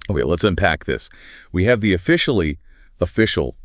Okay, let's unpack this. We have the official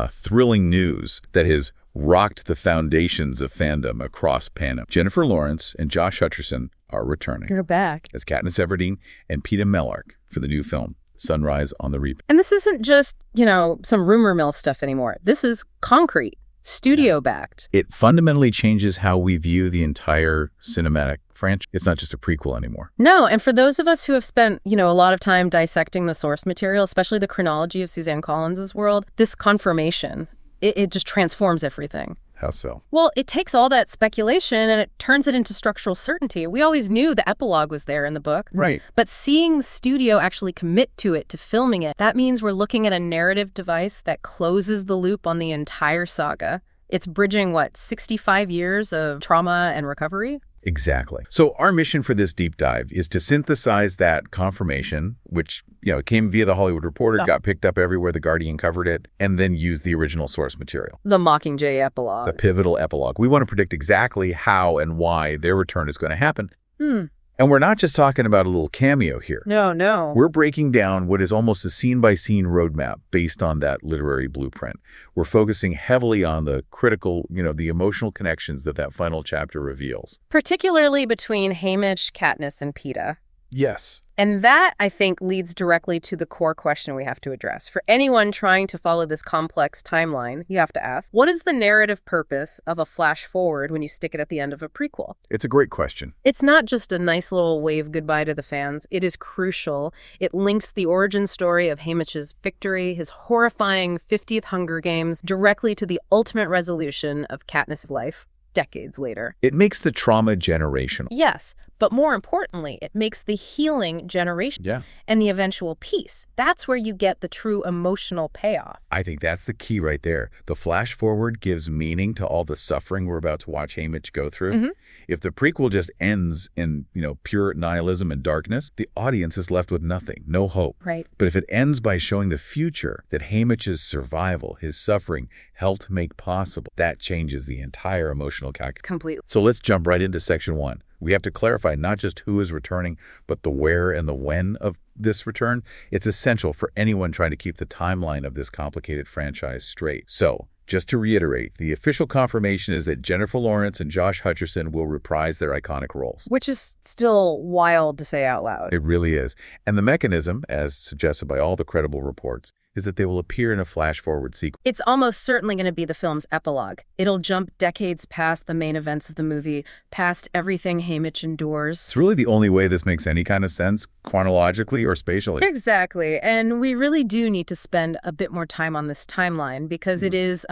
thrilling news that has rocked the foundations of fandom across Panem. Jennifer Lawrence and Josh Hutcherson are returning. They're back. As Katniss Everdeen and Peeta Mellark for the new film, Sunrise on the Reaping. And this isn't just, some rumor mill stuff anymore. This is concrete, studio-backed. It fundamentally changes how we view the entire cinematic franchise. It's not just a prequel anymore. No, and for those of us who have spent, a lot of time dissecting the source material, especially the chronology of Suzanne Collins' world, this confirmation, it just transforms everything. How so? Well, it takes all that speculation and it turns it into structural certainty. We always knew the epilogue was there in the book. Right. But seeing the studio actually commit to it, to filming it, that means we're looking at a narrative device that closes the loop on the entire saga. It's bridging, 65 years of trauma and recovery? Exactly. So our mission for this deep dive is to synthesize that confirmation, which, it came via the Hollywood Reporter, got picked up everywhere, The Guardian covered it, and then use the original source material. The Mockingjay epilogue. The pivotal epilogue. We want to predict exactly how and why their return is going to happen. And we're not just talking about a little cameo here. No. We're breaking down what is almost a scene-by-scene roadmap based on that literary blueprint. We're focusing heavily on the critical, the emotional connections that final chapter reveals. Particularly between Haymitch, Katniss, and Peeta. Yes. And that, I think, leads directly to the core question we have to address. For anyone trying to follow this complex timeline, you have to ask, what is the narrative purpose of a flash forward when you stick it at the end of a prequel? It's a great question. It's not just a nice little wave goodbye to the fans. It is crucial. It links the origin story of Haymitch's victory, his horrifying 50th Hunger Games, directly to the ultimate resolution of Katniss' life decades later. It makes the trauma generational. Yes, but more importantly, it makes the healing generation and the eventual peace. That's where you get the true emotional payoff. I think that's the key right there. The flash forward gives meaning to all the suffering we're about to watch Haymitch go through. If the prequel just ends in, pure nihilism and darkness, the audience is left with nothing, no hope. Right. But if it ends by showing the future that Haymitch's survival, his suffering, helped make possible, that changes the entire emotional calculus. Completely. So let's jump right into section 1. We have to clarify not just who is returning, but the where and the when of this return. It's essential for anyone trying to keep the timeline of this complicated franchise straight. So, just to reiterate, the official confirmation is that Jennifer Lawrence and Josh Hutcherson will reprise their iconic roles. Which is still wild to say out loud. It really is. And the mechanism, as suggested by all the credible reports, is that they will appear in a flash-forward sequence. It's almost certainly going to be the film's epilogue. It'll jump decades past the main events of the movie, past everything Haymitch endures. It's really the only way this makes any kind of sense, chronologically or spatially. Exactly. And we really do need to spend a bit more time on this timeline because it is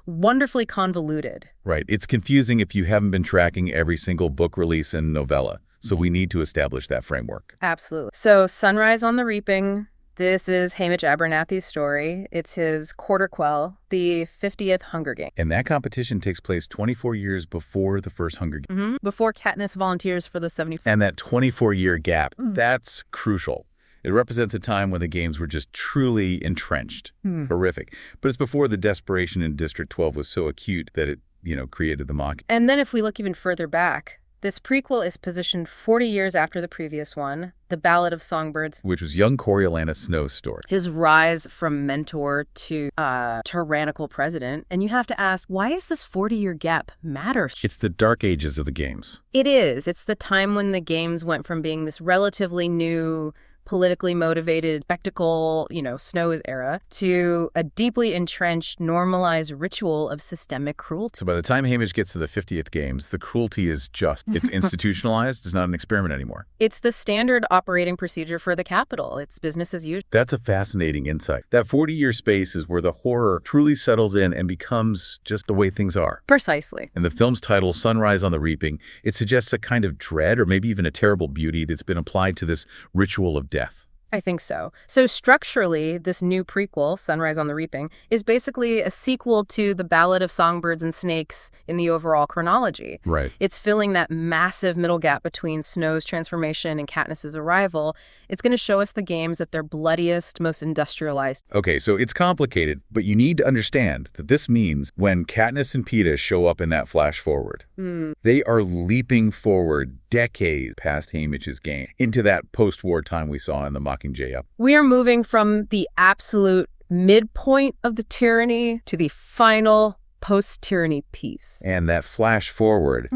wonderfully convoluted. Right. It's confusing if you haven't been tracking every single book release and novella. So we need to establish that framework. Absolutely. So Sunrise on the Reaping. This is Haymitch Abernathy's story. It's his quarterquel, the 50th Hunger Game. And that competition takes place 24 years before the first Hunger Game. Before Katniss volunteers for the 70th. And that 24-year gap, that's crucial. It represents a time when the games were just truly entrenched. Horrific. But it's before the desperation in District 12 was so acute that it, created the mock. And then if we look even further back, this prequel is positioned 40 years after the previous one, The Ballad of Songbirds, which was young Coriolanus Snow's story. His rise from mentor to tyrannical president. And you have to ask, why is this 40-year gap matter? It's the dark ages of the games. It is. It's the time when the games went from being this relatively new, politically motivated spectacle, Snow's era, to a deeply entrenched, normalized ritual of systemic cruelty. So by the time Haymitch gets to the 50th games, the cruelty is it's institutionalized. It's not an experiment anymore. It's the standard operating procedure for the Capitol. It's business as usual. That's a fascinating insight. That 40-year space is where the horror truly settles in and becomes just the way things are. Precisely. And the film's title, Sunrise on the Reaping, it suggests a kind of dread or maybe even a terrible beauty that's been applied to this ritual of death. I think so. So structurally, this new prequel, Sunrise on the Reaping, is basically a sequel to The Ballad of Songbirds and Snakes in the overall chronology. Right. It's filling that massive middle gap between Snow's transformation and Katniss's arrival. It's going to show us the games at their bloodiest, most industrialized. Okay, so it's complicated, but you need to understand that this means when Katniss and Peeta show up in that flash forward, they are leaping forward decades past Haymitch's game into that post-war time we saw in the Mockingjay up. We are moving from the absolute midpoint of the tyranny to the final post-tyranny piece. And that flash forward,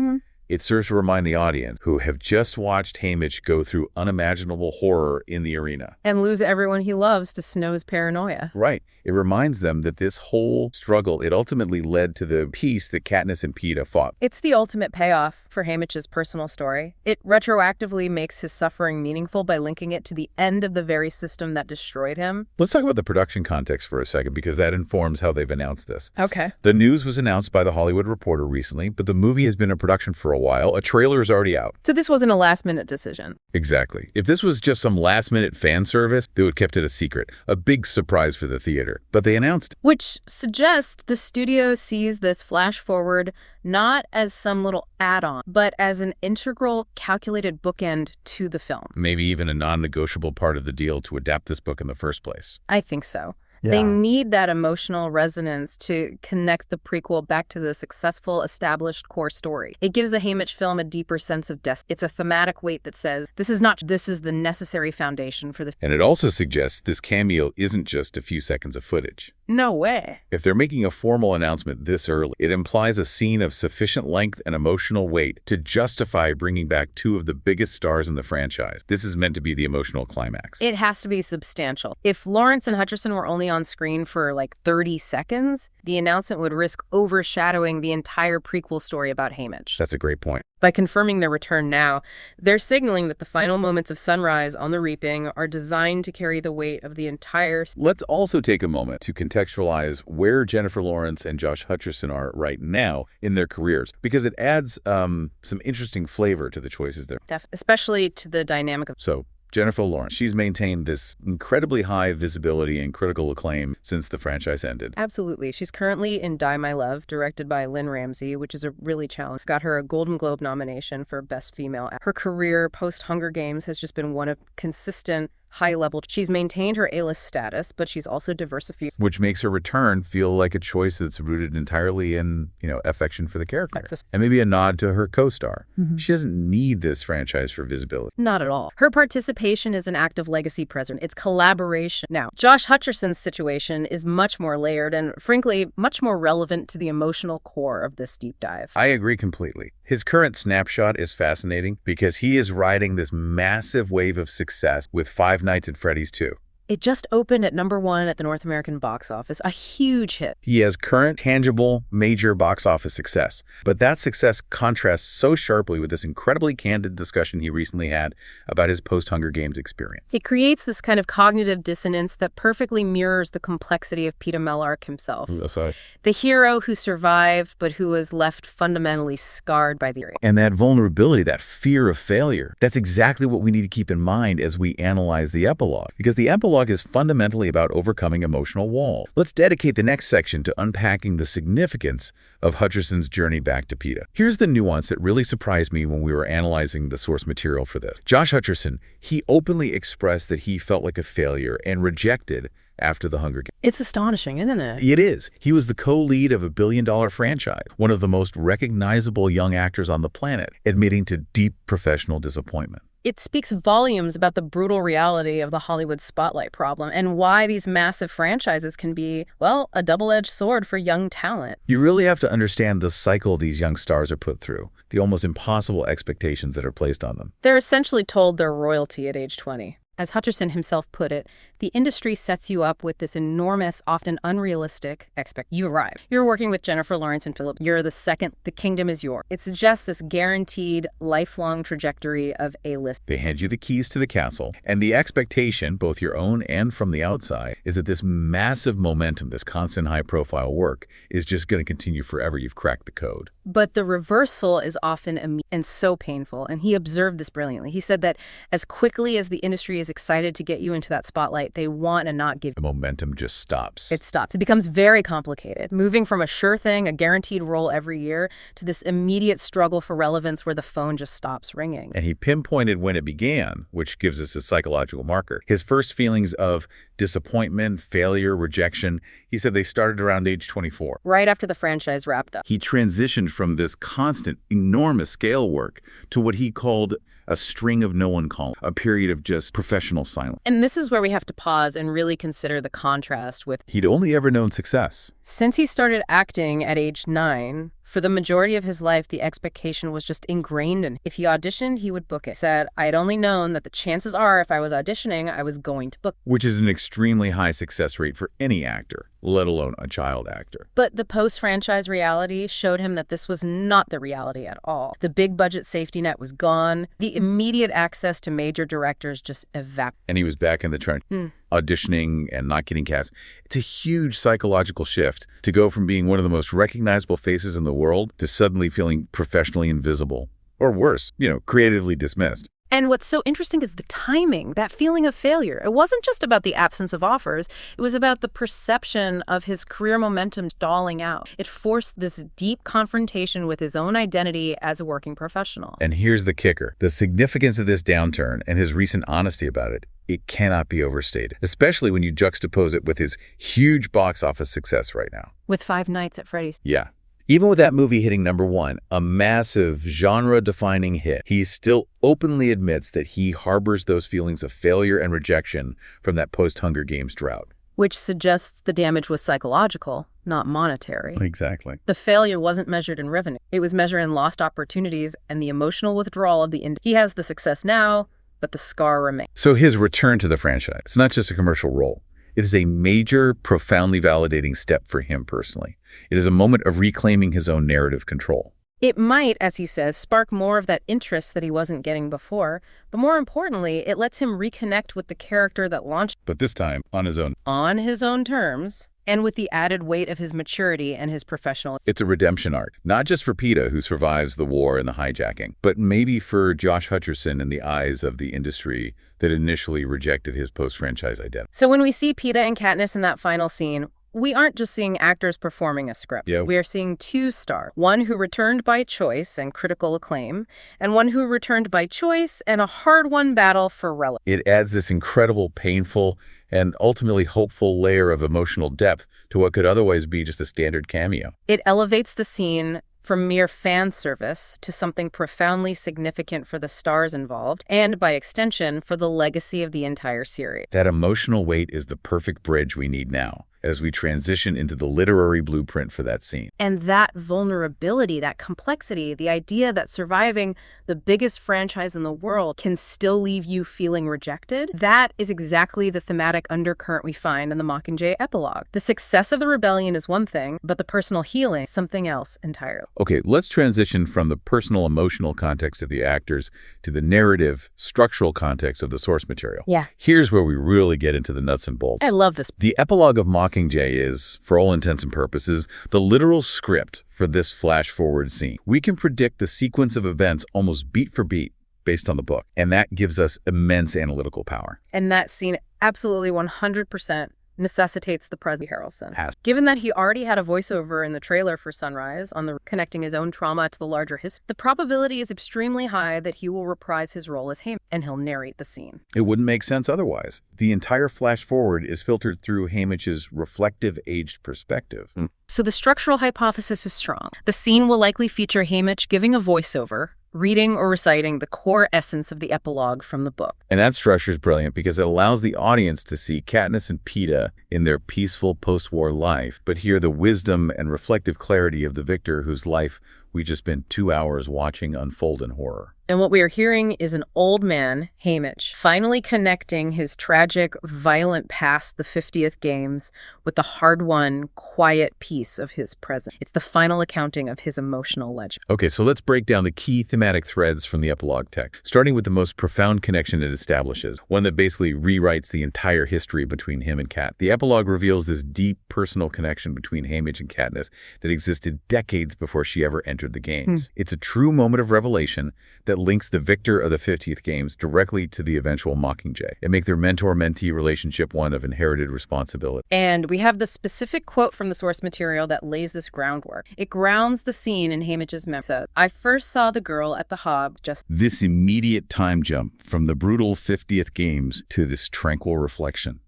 it serves to remind the audience who have just watched Haymitch go through unimaginable horror in the arena. And lose everyone he loves to Snow's paranoia. Right. It reminds them that this whole struggle, it ultimately led to the peace that Katniss and Peeta fought. It's the ultimate payoff for Haymitch's personal story. It retroactively makes his suffering meaningful by linking it to the end of the very system that destroyed him. Let's talk about the production context for a second, because that informs how they've announced this. Okay. The news was announced by The Hollywood Reporter recently, but the movie has been in production for a while. A trailer is already out. So this wasn't a last-minute decision. Exactly. If this was just some last-minute fan service, they would have kept it a secret. A big surprise for the theater. But they announced it. Which suggests the studio sees this flash forward not as some little add-on, but as an integral, calculated bookend to the film. Maybe even a non-negotiable part of the deal to adapt this book in the first place. I think so. Yeah. They need that emotional resonance to connect the prequel back to the successful, established core story. It gives the Haymitch film a deeper sense of destiny. It's a thematic weight that says, this is the necessary foundation for the... And it also suggests this cameo isn't just a few seconds of footage. No way. If they're making a formal announcement this early, it implies a scene of sufficient length and emotional weight to justify bringing back two of the biggest stars in the franchise. This is meant to be the emotional climax. It has to be substantial. If Lawrence and Hutcherson were only on screen for like 30 seconds, the announcement would risk overshadowing the entire prequel story about Haymitch. That's a great point. By confirming their return now, they're signaling that the final moments of sunrise on the reaping are designed to carry the weight of the entire... Let's also take a moment to contextualize where Jennifer Lawrence and Josh Hutcherson are right now in their careers, because it adds some interesting flavor to the choices there. Especially to the dynamic of... So, Jennifer Lawrence, she's maintained this incredibly high visibility and critical acclaim since the franchise ended. Absolutely. She's currently in Die My Love, directed by Lynn Ramsey, which is a really challenge. Got her a Golden Globe nomination for Best Female. Her career post-Hunger Games has just been one of consistent high level. She's maintained her A-list status, but she's also diversified. Which makes her return feel like a choice that's rooted entirely in, affection for the character. And maybe a nod to her co-star. She doesn't need this franchise for visibility. Not at all. Her participation is an act of legacy preservation. It's collaboration. Now, Josh Hutcherson's situation is much more layered and, frankly, much more relevant to the emotional core of this deep dive. I agree completely. His current snapshot is fascinating because he is riding this massive wave of success with Five Nights at Freddy's 2. It just opened at #1 at the North American box office, a huge hit. He has current, tangible, major box office success. But that success contrasts so sharply with this incredibly candid discussion he recently had about his post-Hunger Games experience. It creates this kind of cognitive dissonance that perfectly mirrors the complexity of Peeta Mellark himself. The hero who survived, but who was left fundamentally scarred by the... And that vulnerability, that fear of failure, that's exactly what we need to keep in mind as we analyze the epilogue. Because the epilogue is fundamentally about overcoming emotional walls. Let's dedicate the next section to unpacking the significance of Hutcherson's journey back to Peeta. Here's the nuance that really surprised me when we were analyzing the source material for this. Josh Hutcherson, he openly expressed that he felt like a failure and rejected after the Hunger Games. It's astonishing, isn't it? It is. He was the co-lead of a billion-dollar franchise, one of the most recognizable young actors on the planet, admitting to deep professional disappointment. It speaks volumes about the brutal reality of the Hollywood spotlight problem and why these massive franchises can be, well, a double-edged sword for young talent. You really have to understand the cycle these young stars are put through, the almost impossible expectations that are placed on them. They're essentially told they're royalty at age 20. As Hutcherson himself put it, the industry sets you up with this enormous, often unrealistic expectation. You arrive. You're working with Jennifer Lawrence and Philip. You're the second. The kingdom is yours. It suggests this guaranteed, lifelong trajectory of A-list. They hand you the keys to the castle, and the expectation, both your own and from the outside, is that this massive momentum, this constant high-profile work, is just going to continue forever. You've cracked the code. But the reversal is often immediate and so painful, and he observed this brilliantly. He said that as quickly as the industry is is excited to get you into that spotlight. They want to not give The momentum just stops. It stops. It becomes very complicated, moving from a sure thing, a guaranteed role every year, to this immediate struggle for relevance where the phone just stops ringing. And he pinpointed when it began, which gives us a psychological marker. His first feelings of disappointment, failure, rejection, he said they started around age 24. Right after the franchise wrapped up. He transitioned from this constant, enormous scale work to what he called a string of no one calling, a period of just professional silence. And this is where we have to pause and really consider the contrast with... He'd only ever known success. Since he started acting at age 9, for the majority of his life, the expectation was just ingrained in him. If he auditioned, he would book it. He said, I had only known that the chances are if I was auditioning, I was going to book. Which is an extremely high success rate for any actor, let alone a child actor. But the post-franchise reality showed him that this was not the reality at all. The big budget safety net was gone. The immediate access to major directors just evaporated. And he was back in the trench, auditioning and not getting cast. It's a huge psychological shift to go from being one of the most recognizable faces in the world to suddenly feeling professionally invisible. Or worse, creatively dismissed. And what's so interesting is the timing, that feeling of failure. It wasn't just about the absence of offers. It was about the perception of his career momentum stalling out. It forced this deep confrontation with his own identity as a working professional. And here's the kicker. The significance of this downturn and his recent honesty about it cannot be overstated, especially when you juxtapose it with his huge box office success right now. With Five Nights at Freddy's. Yeah. Even with that movie hitting #1, a massive genre-defining hit, he still openly admits that he harbors those feelings of failure and rejection from that post-Hunger Games drought. Which suggests the damage was psychological, not monetary. Exactly. The failure wasn't measured in revenue. It was measured in lost opportunities and the emotional withdrawal of the industry. He has the success now, but the scar remains. So his return to the franchise, it's not just a commercial role. It is a major, profoundly validating step for him personally. It is a moment of reclaiming his own narrative control. It might, as he says, spark more of that interest that he wasn't getting before, but more importantly, it lets him reconnect with the character that launched. But this time, on his own. On his own terms, and with the added weight of his maturity and his professional. It's a redemption arc, not just for Peeta, who survives the war and the hijacking, but maybe for Josh Hutcherson in the eyes of the industry that initially rejected his post-franchise identity. So when we see Peeta and Katniss in that final scene, we aren't just seeing actors performing a script. Yeah. We are seeing two stars, one who returned by choice and critical acclaim, and one who returned by choice and a hard-won battle for relevance. It adds this incredible, painful, and ultimately hopeful layer of emotional depth to what could otherwise be just a standard cameo. It elevates the scene from mere fan service to something profoundly significant for the stars involved, and by extension, for the legacy of the entire series. That emotional weight is the perfect bridge we need now as we transition into the literary blueprint for that scene. And that vulnerability, that complexity, the idea that surviving the biggest franchise in the world can still leave you feeling rejected, that is exactly the thematic undercurrent we find in the Mockingjay epilogue. The success of the rebellion is one thing, but the personal healing is something else entirely. Okay, let's transition from the personal emotional context of the actors to the narrative, structural context of the source material. Yeah. Here's where we really get into the nuts and bolts. I love this. The epilogue of Mockingjay is, for all intents and purposes, the literal script for this flash-forward scene. We can predict the sequence of events almost beat for beat based on the book, and that gives us immense analytical power. And that scene absolutely 100% necessitates the presence of Harrelson. Has. Given that he already had a voiceover in the trailer for Sunrise on the connecting his own trauma to the larger history, the probability is extremely high that he will reprise his role as Haymitch, and he'll narrate the scene. It wouldn't make sense otherwise. The entire flash forward is filtered through Haymitch's reflective, aged perspective. So the structural hypothesis is strong. The scene will likely feature Haymitch giving a voiceover, reading or reciting the core essence of the epilogue from the book. And that structure is brilliant because it allows the audience to see Katniss and Peeta in their peaceful post-war life, but hear the wisdom and reflective clarity of the victor whose life we just spent 2 hours watching unfold in horror. And what we are hearing is an old man, Haymitch, finally connecting his tragic, violent past, the 50th Games, with the hard-won, quiet peace of his present. It's the final accounting of his emotional legend. Okay, so let's break down the key thematic threads from the epilogue text, starting with the most profound connection it establishes, one that basically rewrites the entire history between him and Kat. The epilogue reveals this deep personal connection between Haymitch and Katniss that existed decades before she ever entered the games. It's a true moment of revelation that that links the victor of the 50th Games directly to the eventual Mockingjay and make their mentor-mentee relationship one of inherited responsibility. And we have the specific quote from the source material that lays this groundwork. It grounds the scene in Haymitch's memory. I first saw the girl at the Hob just... This immediate time jump from the brutal 50th Games to this tranquil reflection.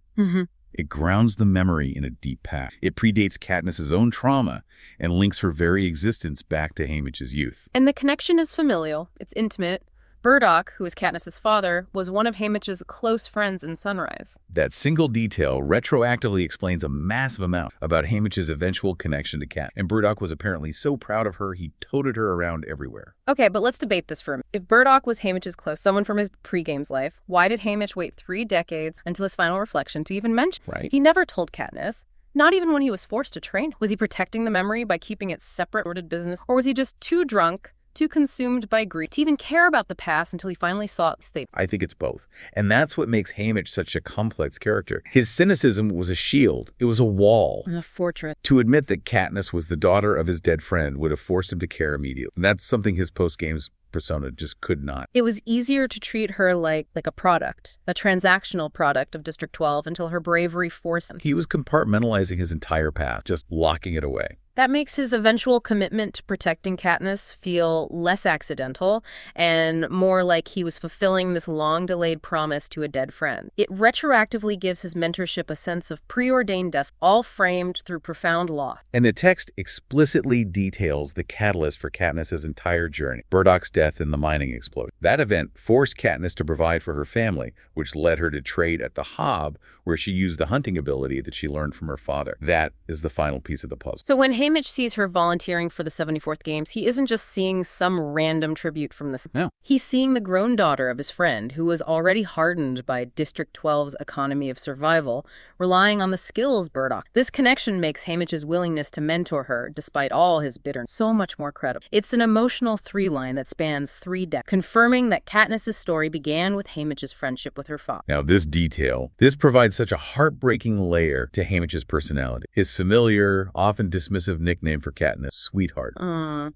It grounds the memory in a deep past. It predates Katniss's own trauma and links her very existence back to Haymitch's youth. And the connection is familial. It's intimate. Burdock, who is Katniss's father, was one of Haymitch's close friends in Sunrise. That single detail retroactively explains a massive amount about Haymitch's eventual connection to Kat. And Burdock was apparently so proud of her, he toted her around everywhere. Okay, but let's debate this for a minute. If Burdock was Haymitch's close, someone from his pre-games life, why did Haymitch wait 3 decades until his final reflection to even mention? Right. He never told Katniss. Not even when he was forced to train. Was he protecting the memory by keeping it separate, ordered business? Or was he just too drunk, too consumed by grief to even care about the past until he finally saw it? I think it's both. And that's what makes Haymitch such a complex character. His cynicism was a shield. It was a wall. A fortress. To admit that Katniss was the daughter of his dead friend would have forced him to care immediately. And that's something his post-games persona just could not. It was easier to treat her like a product, a transactional product of District 12 until her bravery forced him. He was compartmentalizing his entire past, just locking it away. That makes his eventual commitment to protecting Katniss feel less accidental and more like he was fulfilling this long-delayed promise to a dead friend. It retroactively gives his mentorship a sense of preordained destiny, all framed through profound loss. And the text explicitly details the catalyst for Katniss's entire journey, Burdock's death in the mining explosion. That event forced Katniss to provide for her family, which led her to trade at the Hob, where she used the hunting ability that she learned from her father. That is the final piece of the puzzle. So when Haymitch sees her volunteering for the 74th Games, he isn't just seeing some random tribute from the... No. He's seeing the grown daughter of his friend, who was already hardened by District 12's economy of survival, relying on the skills Burdock. This connection makes Haymitch's willingness to mentor her, despite all his bitterness, so much more credible. It's an emotional three-line that spans 3 decades, confirming that Katniss's story began with Haymitch's friendship with her father. Now, this provides such a heartbreaking layer to Haymitch's personality. His familiar, often dismissive nickname for Katniss, Sweetheart.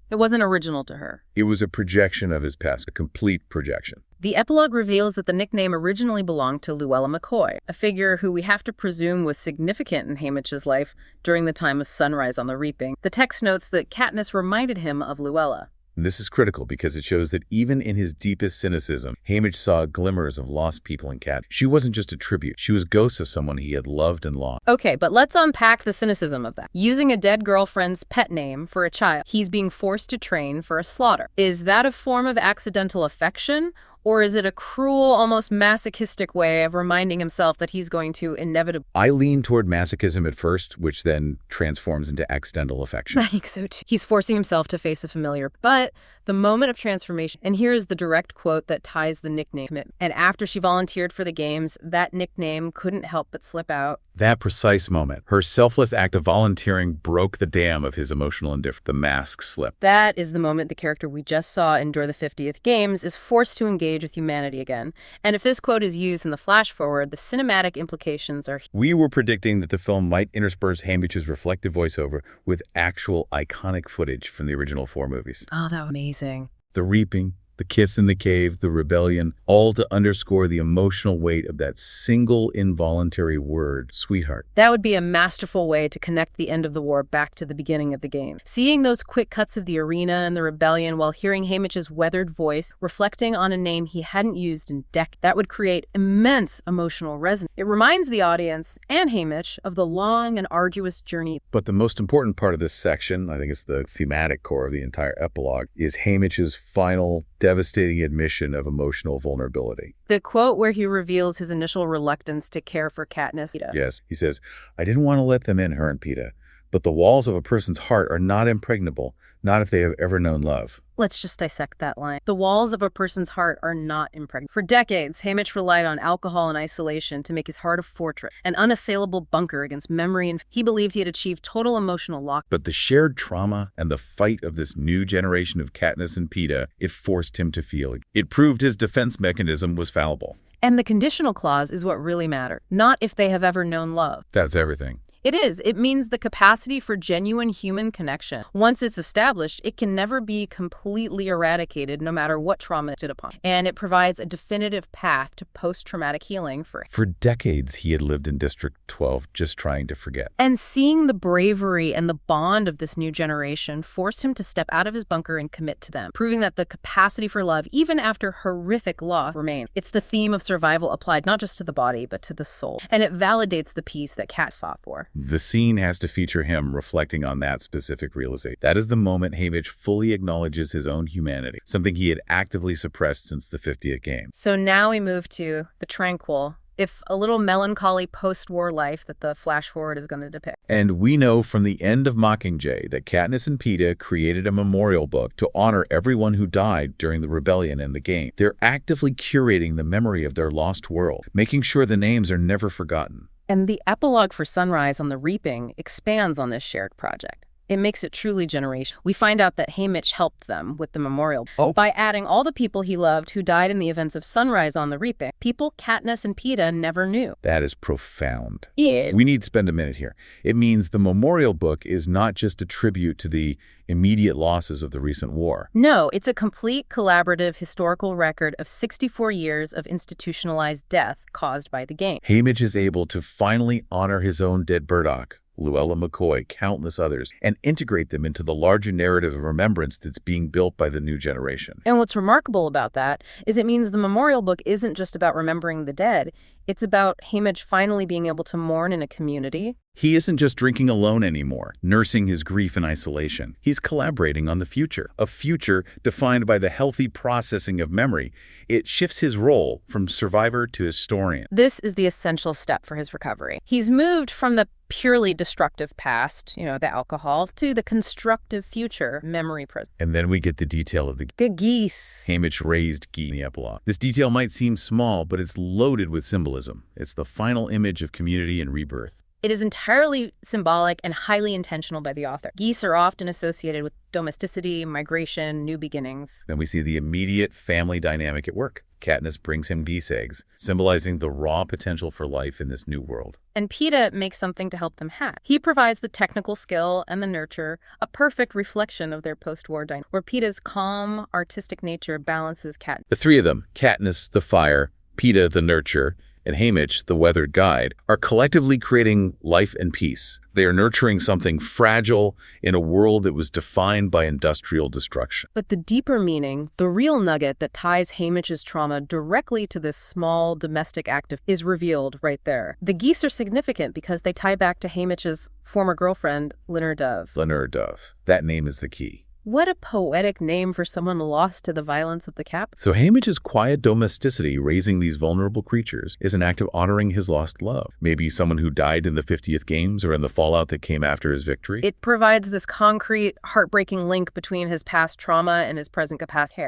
It wasn't original to her. It was a projection of his past, a complete projection. The epilogue reveals that the nickname originally belonged to Luella McCoy, a figure who we have to presume was significant in Haymitch's life during the time of Sunrise on the Reaping. The text notes that Katniss reminded him of Luella. This is critical because it shows that even in his deepest cynicism, Haymitch saw glimmers of lost people in Kat. She wasn't just a tribute. She was ghosts of someone he had loved and lost. Okay, but let's unpack the cynicism of that. Using a dead girlfriend's pet name for a child, he's being forced to train for a slaughter. Is that a form of accidental affection? Or is it a cruel, almost masochistic way of reminding himself that he's going to inevitably... I lean toward masochism at first, which then transforms into accidental affection. I think so too. He's forcing himself to face a familiar, but the moment of transformation, and here is the direct quote that ties the nickname commitment. And after she volunteered for the games, that nickname couldn't help but slip out. That precise moment, her selfless act of volunteering broke the dam of his emotional indifference. The mask slipped. That is the moment the character we just saw endure the 50th Games is forced to engage with humanity again. And if this quote is used in the flash forward, the cinematic implications are... We were predicting that the film might intersperse Haymitch's reflective voiceover with actual iconic footage from the original 4 movies. Oh, that was amazing. The Reaping, the kiss in the cave, the rebellion, all to underscore the emotional weight of that single involuntary word, sweetheart. That would be a masterful way to connect the end of the war back to the beginning of the game. Seeing those quick cuts of the arena and the rebellion while hearing Haymitch's weathered voice reflecting on a name he hadn't used in decades, that would create immense emotional resonance. It reminds the audience and Haymitch of the long and arduous journey. But the most important part of this section, I think it's the thematic core of the entire epilogue, is Haymitch's final devastating admission of emotional vulnerability. The quote where he reveals his initial reluctance to care for Katniss. Yes, he says, I didn't want to let them in, her and Peeta, but the walls of a person's heart are not impregnable, not if they have ever known love. Let's just dissect that line. The walls of a person's heart are not impregnable. For decades, Haymitch relied on alcohol and isolation to make his heart a fortress, an unassailable bunker against memory, and he believed he had achieved total emotional lock. But the shared trauma and the fight of this new generation of Katniss and Peeta, it forced him to feel. It proved his defense mechanism was fallible. And the conditional clause is what really mattered, not if they have ever known love. That's everything. It is. It means the capacity for genuine human connection. Once it's established, it can never be completely eradicated, no matter what trauma it's upon. And it provides a definitive path to post-traumatic healing for decades, he had lived in District 12 just trying to forget. And seeing the bravery and the bond of this new generation forced him to step out of his bunker and commit to them, proving that the capacity for love, even after horrific loss, remains. It's the theme of survival applied not just to the body, but to the soul. And it validates the peace that Kat fought for. The scene has to feature him reflecting on that specific realization. That is the moment Haymitch fully acknowledges his own humanity, something he had actively suppressed since the 50th game. So now we move to the tranquil, if a little melancholy post-war life that the flash forward is going to depict. And we know from the end of Mockingjay that Katniss and Peeta created a memorial book to honor everyone who died during the rebellion and the game. They're actively curating the memory of their lost world, making sure the names are never forgotten. And the epilogue for Sunrise on the Reaping expands on this shared project. It makes it truly generational. We find out that Haymitch helped them with the memorial by adding all the people he loved who died in the events of Sunrise on the Reaping, people Katniss and Peeta never knew. That is profound. Yeah. We need to spend a minute here. It means the memorial book is not just a tribute to the immediate losses of the recent war. No, it's a complete collaborative historical record of 64 years of institutionalized death caused by the game. Haymitch is able to finally honor his own dead Burdock, Llewellyn McCoy, countless others, and integrate them into the larger narrative of remembrance that's being built by the new generation. And what's remarkable about that is it means the memorial book isn't just about remembering the dead. It's about Haymitch finally being able to mourn in a community. He isn't just drinking alone anymore, nursing his grief in isolation. He's collaborating on the future, a future defined by the healthy processing of memory. It shifts his role from survivor to historian. This is the essential step for his recovery. He's moved from the purely destructive past, the alcohol, to the constructive future, memory prison. And then we get the detail of the geese. Haymitch raised geese in the epilogue. This detail might seem small, but it's loaded with symbolism. It's the final image of community and rebirth. It is entirely symbolic and highly intentional by the author. Geese are often associated with domesticity, migration, new beginnings. Then we see the immediate family dynamic at work. Katniss brings him geese eggs, symbolizing the raw potential for life in this new world. And Peeta makes something to help them hatch. He provides the technical skill and the nurture, a perfect reflection of their post-war dynamic, where Peeta's calm, artistic nature balances Katniss. The three of them, Katniss, the fire, Peeta, the nurture, and Haymitch, the weathered guide, are collectively creating life and peace. They are nurturing something fragile in a world that was defined by industrial destruction. But the deeper meaning, the real nugget that ties Haymitch's trauma directly to this small domestic act is revealed right there. The geese are significant because they tie back to Haymitch's former girlfriend, Linner Dove. Linner Dove. That name is the key. What a poetic name for someone lost to the violence of the cap. So Haymitch's quiet domesticity raising these vulnerable creatures is an act of honoring his lost love. Maybe someone who died in the 50th games or in the fallout that came after his victory. It provides this concrete, heartbreaking link between his past trauma and his present capacity.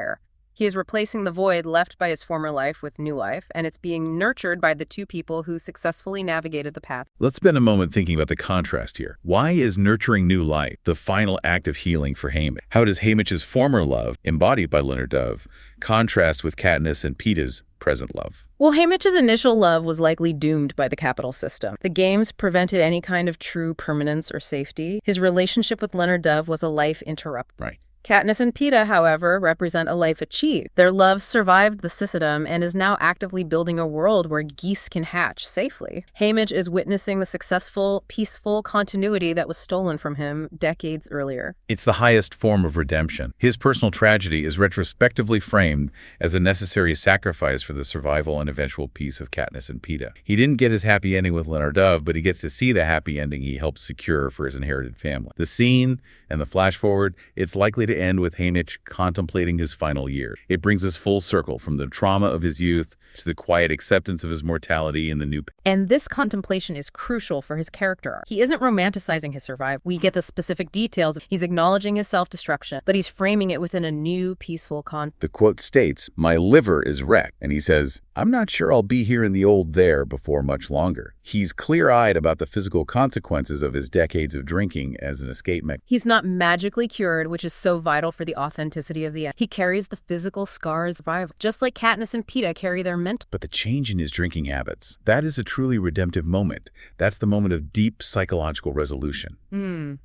He is replacing the void left by his former life with new life, and it's being nurtured by the two people who successfully navigated the path. Let's spend a moment thinking about the contrast here. Why is nurturing new life the final act of healing for Haymitch? How does Haymitch's former love, embodied by Linner Dove, contrast with Katniss and Peeta's present love? Well, Haymitch's initial love was likely doomed by the capital system. The games prevented any kind of true permanence or safety. His relationship with Linner Dove was a life interrupter. Right. Katniss and Peeta, however, represent a life achieved. Their love survived the system and is now actively building a world where geese can hatch safely. Haymitch is witnessing the successful, peaceful continuity that was stolen from him decades earlier. It's the highest form of redemption. His personal tragedy is retrospectively framed as a necessary sacrifice for the survival and eventual peace of Katniss and Peeta. He didn't get his happy ending with Linner Dove, but he gets to see the happy ending he helped secure for his inherited family. The scene and the flash forward, it's likely to end with Haymitch contemplating his final years. It brings us full circle from the trauma of his youth to the quiet acceptance of his mortality in the new. And this contemplation is crucial for his character arc. He isn't romanticizing his survival. We get the specific details. He's acknowledging his self-destruction, but he's framing it within a new, peaceful context. The quote states, "My liver is wrecked," and he says, "I'm not sure I'll be here in the old there before much longer." He's clear-eyed about the physical consequences of his decades of drinking as an escape mechanism. He's not magically cured, which is so vital for the authenticity of the end. He carries the physical scars of survival, just like Katniss and Peeta carry their mental. But the change in his drinking habits, that is a truly redemptive moment. That's the moment of deep psychological resolution.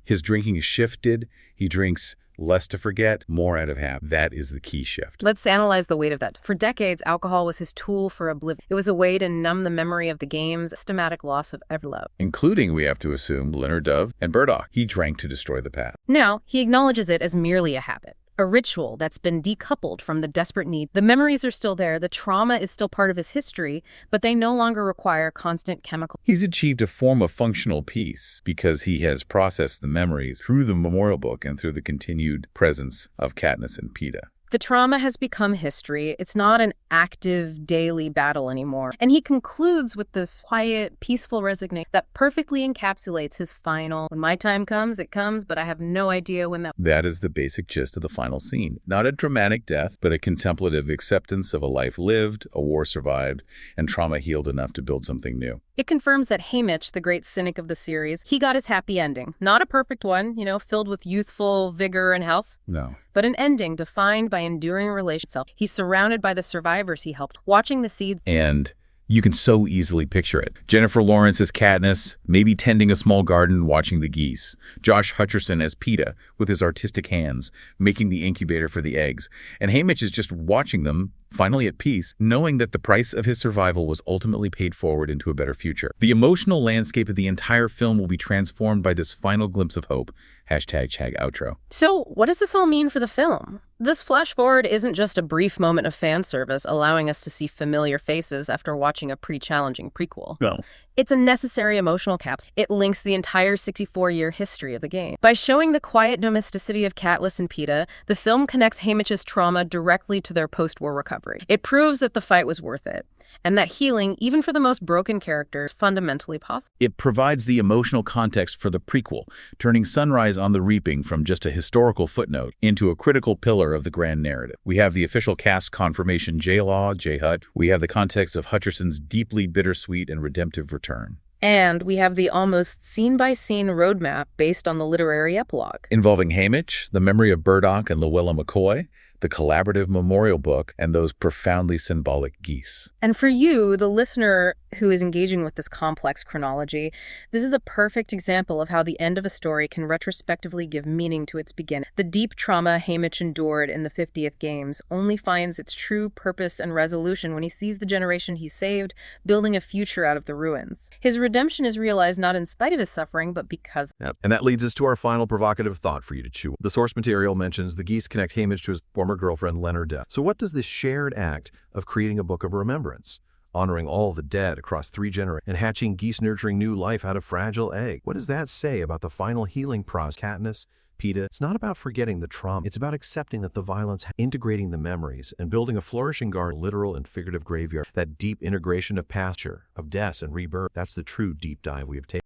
His drinking is shifted. He drinks less to forget, more out of habit. That is the key shift. Let's analyze the weight of that. For decades, alcohol was his tool for oblivion. It was a way to numb the memory of the game's systematic loss of every love. Including, we have to assume, Leonard Dove and Burdock. He drank to destroy the past. Now, he acknowledges it as merely a habit. A ritual that's been decoupled from the desperate need. The memories are still there, the trauma is still part of his history, but they no longer require constant chemical. He's achieved a form of functional peace because he has processed the memories through the memorial book and through the continued presence of Katniss and Peeta. The trauma has become history. It's not an active daily battle anymore. And he concludes with this quiet, peaceful resignation that perfectly encapsulates his final, when my time comes, it comes, but I have no idea when that... That is the basic gist of the final scene. Not a dramatic death, but a contemplative acceptance of a life lived, a war survived, and trauma healed enough to build something new. It confirms that Haymitch, the great cynic of the series, he got his happy ending. Not a perfect one, filled with youthful vigor and health. No. But an ending defined by enduring relationships. He's surrounded by the survivors he helped, watching the seeds. And you can so easily picture it. Jennifer Lawrence as Katniss, maybe tending a small garden, watching the geese. Josh Hutcherson as Peeta, with his artistic hands, making the incubator for the eggs. And Haymitch is just watching them, finally at peace, knowing that the price of his survival was ultimately paid forward into a better future. The emotional landscape of the entire film will be transformed by this final glimpse of hope. #outro. So what does this all mean for the film? This flash forward isn't just a brief moment of fan service allowing us to see familiar faces after watching a pretty challenging prequel. No. It's a necessary emotional capsule. It links the entire 64-year history of the game. By showing the quiet domesticity of Katniss and Peeta, the film connects Haymitch's trauma directly to their post-war recovery. It proves that the fight was worth it, and that healing, even for the most broken characters, is fundamentally possible. It provides the emotional context for the prequel, turning Sunrise on the Reaping from just a historical footnote into a critical pillar of the grand narrative. We have the official cast confirmation J-Law, J-Hut. We have the context of Hutcherson's deeply bittersweet and redemptive return. And we have the almost scene-by-scene roadmap based on the literary epilogue. Involving Haymitch, the memory of Burdock and Llewellyn McCoy, the collaborative memorial book, and those profoundly symbolic geese. And for you, the listener who is engaging with this complex chronology, this is a perfect example of how the end of a story can retrospectively give meaning to its beginning. The deep trauma Haymitch endured in the 50th Games only finds its true purpose and resolution when he sees the generation he saved building a future out of the ruins. His redemption is realized not in spite of his suffering, but because. Yep. And that leads us to our final provocative thought for you to chew. The source material mentions the geese connect Haymitch to his former girlfriend Leonard Dove. So what does this shared act of creating a book of remembrance, honoring all the dead across 3 generations, and hatching geese nurturing new life out of fragile egg, what does that say about the final healing process? Katniss, Peeta, it's not about forgetting the trauma. It's about accepting that the violence, integrating the memories, and building a flourishing garden, literal and figurative graveyard. That deep integration of pasture, of death and rebirth, that's the true deep dive we have taken.